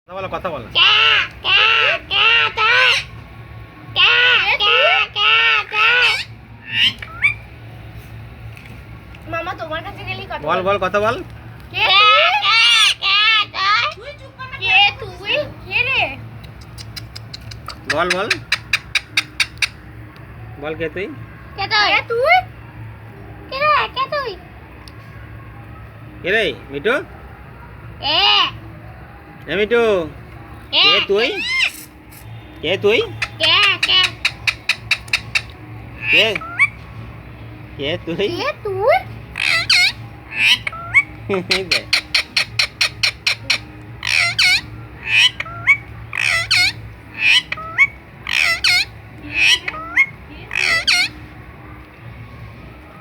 কথা বলো মামা তোমার কাছে গেলেই কথা বল বল কথা বল। কে তুই কে রে বল বল বল কে তুই? কে তুই কে রে কে তুই কে রে মিঠু? এ এ মিঠু কে তুই? কে তুই? কে কে কে কে তুই? কে তুই